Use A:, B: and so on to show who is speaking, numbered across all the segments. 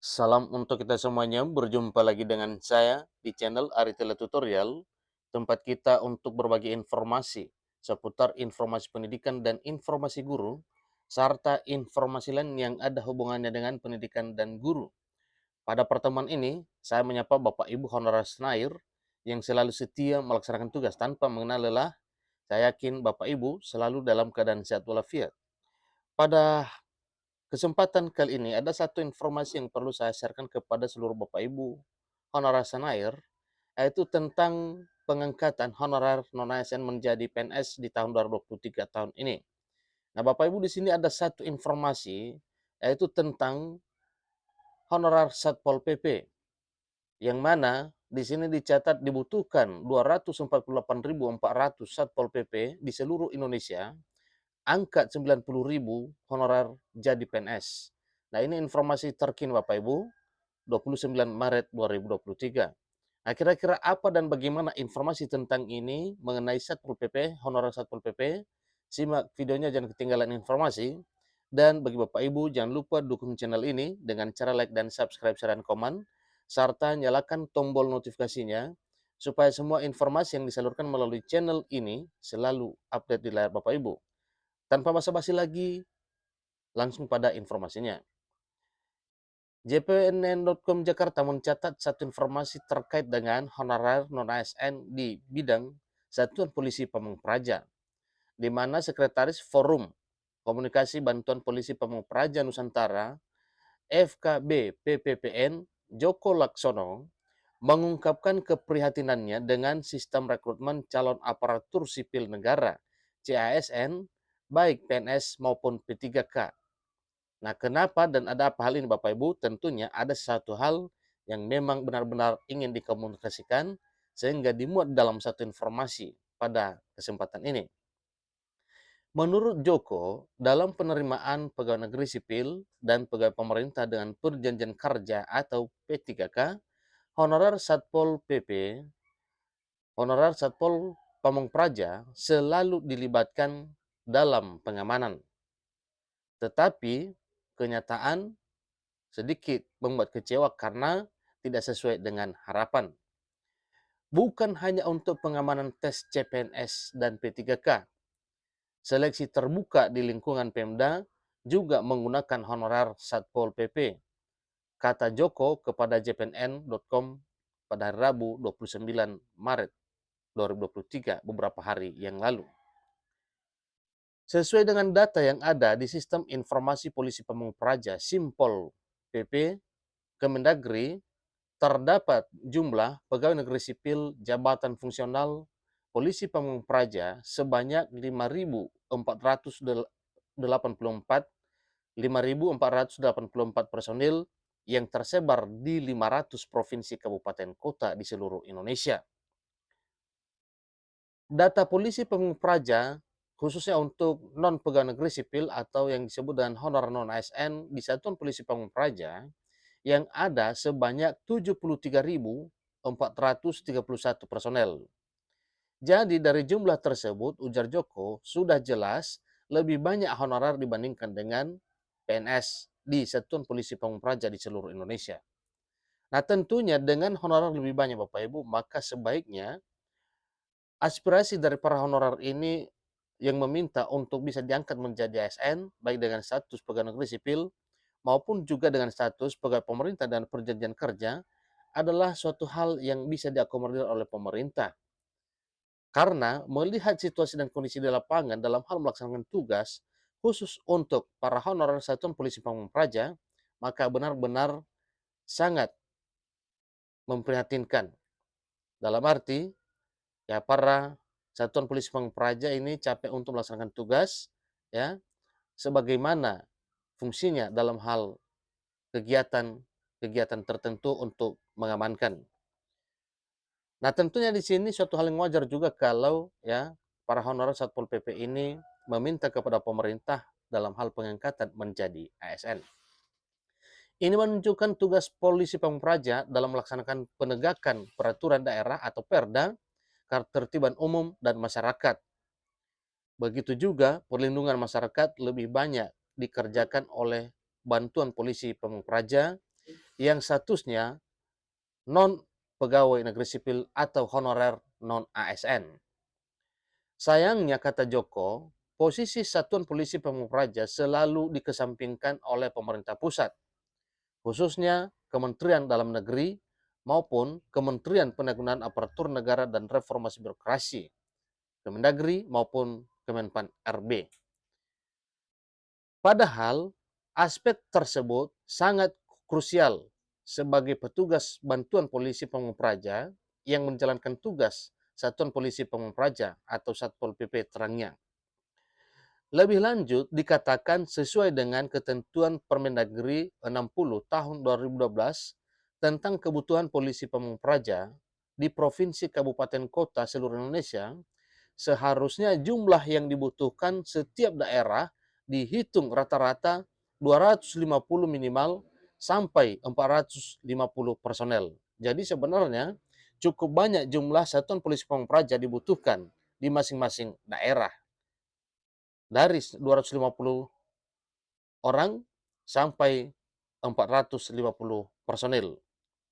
A: Salam untuk kita semuanya, berjumpa lagi dengan saya di channel Ari Tutorial, tempat kita untuk berbagi informasi seputar informasi pendidikan dan informasi guru, serta informasi lain yang ada hubungannya dengan pendidikan dan guru. Pada pertemuan ini, saya menyapa Bapak Ibu Honorer Senair yang selalu setia melaksanakan tugas tanpa mengenal lelah. Saya yakin Bapak Ibu selalu dalam keadaan sehat walafiat. Pada kesempatan kali ini ada satu informasi yang perlu saya sharekan kepada seluruh Bapak Ibu honorer Senair, yaitu tentang pengangkatan honorer non-ASN menjadi PNS di tahun 2023 tahun ini. Nah, Bapak Ibu di sini ada satu informasi yaitu tentang honorer Satpol PP yang mana di sini dicatat dibutuhkan 248.400 Satpol PP di seluruh Indonesia, angka 90.000 honorer jadi PNS. Nah, ini informasi terkini Bapak Ibu, 29 Maret 2023. Nah, kira-kira apa dan bagaimana informasi tentang ini mengenai Satpol PP, honorer Satpol PP? Simak videonya, jangan ketinggalan informasi. Dan bagi Bapak Ibu, jangan lupa dukung channel ini dengan cara like dan subscribe, share, dan komen, serta nyalakan tombol notifikasinya, supaya semua informasi yang disalurkan melalui channel ini selalu update di layar Bapak Ibu. Tanpa basa-basi lagi, langsung pada informasinya. JPNN.com Jakarta mencatat satu informasi terkait dengan honorer non-ASN di bidang Satuan Polisi Pamung Praja, di mana Sekretaris Forum Komunikasi Bantuan Polisi Pamung Praja Nusantara, FKB PPPN, Joko Laksono, mengungkapkan keprihatinannya dengan sistem rekrutmen calon aparatur sipil negara, CASN, baik PNS maupun P3K. Nah, kenapa dan ada apa hal ini Bapak Ibu? Tentunya ada satu hal yang memang benar-benar ingin dikomunikasikan sehingga dimuat dalam satu informasi pada kesempatan ini. Menurut Joko, dalam penerimaan pegawai negeri sipil dan pegawai pemerintah dengan perjanjian kerja atau P3K, honorer Satpol PP, honorer Satpol Pamung Praja selalu dilibatkan dalam pengamanan. Tetapi kenyataan sedikit membuat kecewa karena tidak sesuai dengan harapan. Bukan hanya untuk pengamanan tes CPNS dan P3K, seleksi terbuka di lingkungan Pemda juga menggunakan honorer Satpol PP, kata Joko kepada jpnn.com pada Rabu 29 Maret 2023, beberapa hari yang lalu. Sesuai dengan data yang ada di Sistem Informasi Polisi Pamung Praja, Simpol PP, Kemendagri, terdapat jumlah pegawai negeri sipil jabatan fungsional Polisi Pamung Praja sebanyak 5.484 personil yang tersebar di 500 provinsi kabupaten kota di seluruh Indonesia. Data Polisi Pamung Praja khususnya untuk non pegawai negeri sipil atau yang disebut dengan honor non ASN di Satuan Polisi Pamung Praja yang ada sebanyak 73.431 personel. Jadi dari jumlah tersebut, ujar Joko, sudah jelas lebih banyak honorer dibandingkan dengan PNS di Satuan Polisi Pamung Praja di seluruh Indonesia. Nah, tentunya dengan honorer lebih banyak Bapak Ibu, maka sebaiknya aspirasi dari para honorer ini yang meminta untuk bisa diangkat menjadi ASN, baik dengan status pegawai negeri sipil maupun juga dengan status pegawai pemerintah dan perjanjian kerja, adalah suatu hal yang bisa diakomodir oleh pemerintah. Karena melihat situasi dan kondisi di lapangan dalam hal melaksanakan tugas, khusus untuk para honorer Satuan Polisi Pamung Praja, maka benar-benar sangat memprihatinkan. Dalam arti, ya para Satuan Polisi Pamung Praja ini capek untuk melaksanakan tugas, ya, sebagaimana fungsinya dalam hal kegiatan tertentu untuk mengamankan. Nah, tentunya di sini suatu hal yang wajar juga kalau ya para honorer Satpol PP ini meminta kepada pemerintah dalam hal pengangkatan menjadi ASN. Ini menunjukkan tugas polisi Pamung Praja dalam melaksanakan penegakan peraturan daerah atau Perda, ketertiban umum dan masyarakat. Begitu juga perlindungan masyarakat lebih banyak dikerjakan oleh bantuan polisi Pamung Praja yang statusnya non pegawai negeri sipil atau honorer non-ASN. Sayangnya, kata Joko, posisi Satuan Polisi Pamung Praja selalu dikesampingkan oleh pemerintah pusat, khususnya Kementerian Dalam Negeri maupun Kementerian Penanggulangan Aparatur Negara dan Reformasi Birokrasi, Kemendagri maupun Kemenpan RB. Padahal aspek tersebut sangat krusial sebagai petugas bantuan polisi Pamung Praja yang menjalankan tugas Satuan Polisi Pamung Praja atau Satpol PP terangnya. Lebih lanjut, dikatakan sesuai dengan ketentuan Permendagri 60 tahun 2012 tentang kebutuhan polisi Pamung Praja di provinsi, kabupaten, kota seluruh Indonesia, seharusnya jumlah yang dibutuhkan setiap daerah dihitung rata-rata 250 minimal sampai 450 personel. Jadi sebenarnya cukup banyak jumlah Satuan Polisi Pamung Praja dibutuhkan di masing-masing daerah. Dari 250 orang sampai 450 personil.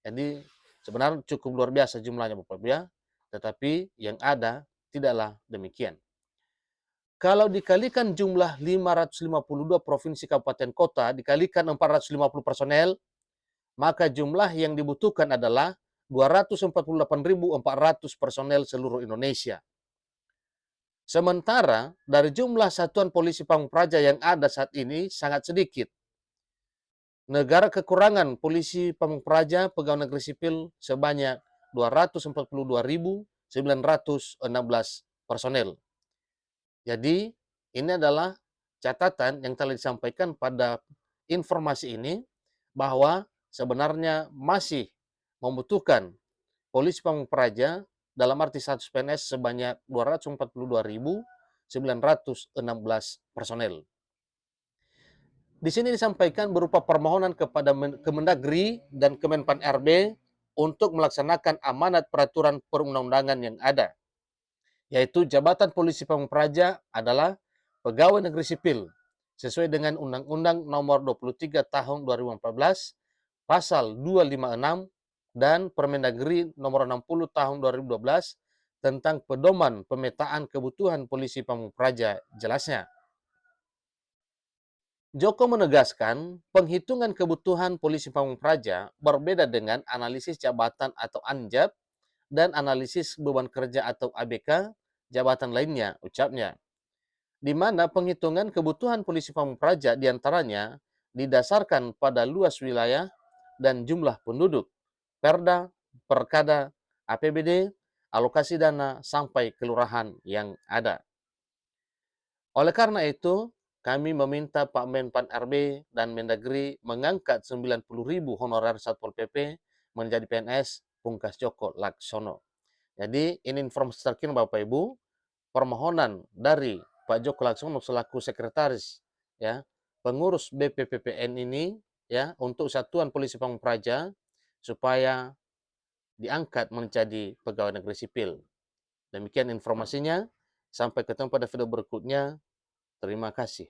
A: Jadi sebenarnya cukup luar biasa jumlahnya Bapak Ibu ya, tetapi yang ada tidaklah demikian. Kalau dikalikan jumlah 552 provinsi, kabupaten, kota, dikalikan 450 personel, maka jumlah yang dibutuhkan adalah 248.400 personel seluruh Indonesia. Sementara dari jumlah Satuan Polisi Pamung Praja yang ada saat ini sangat sedikit. Negara kekurangan polisi Pamung Praja pegawai negeri sipil sebanyak 242.916 personel. Jadi ini adalah catatan yang telah disampaikan pada informasi ini bahwa sebenarnya masih membutuhkan polisi Pamung Praja dalam arti status PNS sebanyak 242.916 personel. Di sini disampaikan berupa permohonan kepada Kemendagri dan Kemenpan RB untuk melaksanakan amanat peraturan perundang-undangan yang ada, yaitu jabatan polisi Pamung Praja adalah pegawai negeri sipil sesuai dengan Undang-Undang Nomor 23 Tahun 2014, Pasal 256 dan Permendagri Nomor 60 Tahun 2012 tentang pedoman pemetaan kebutuhan polisi Pamung Praja. Jelasnya, Joko menegaskan penghitungan kebutuhan polisi Pamung Praja berbeda dengan analisis jabatan atau ANJAB dan analisis beban kerja atau ABK jabatan lainnya, ucapnya. Di mana penghitungan kebutuhan polisi Pamung Praja diantaranya didasarkan pada luas wilayah dan jumlah penduduk, perda, perkada, APBD, alokasi dana, sampai kelurahan yang ada. Oleh karena itu, kami meminta Pak Menpan RB dan Mendagri mengangkat 90.000 honorer Satpol PP menjadi PNS, pungkas Joko Laksono. Jadi ini informasi terkini Bapak Ibu, permohonan dari Pak Joko Laksono selaku sekretaris ya, pengurus BPPPN ini ya untuk Satuan Polisi Pamung Praja supaya diangkat menjadi pegawai negeri sipil. Demikian informasinya. Sampai ketemu pada video berikutnya. Terima kasih.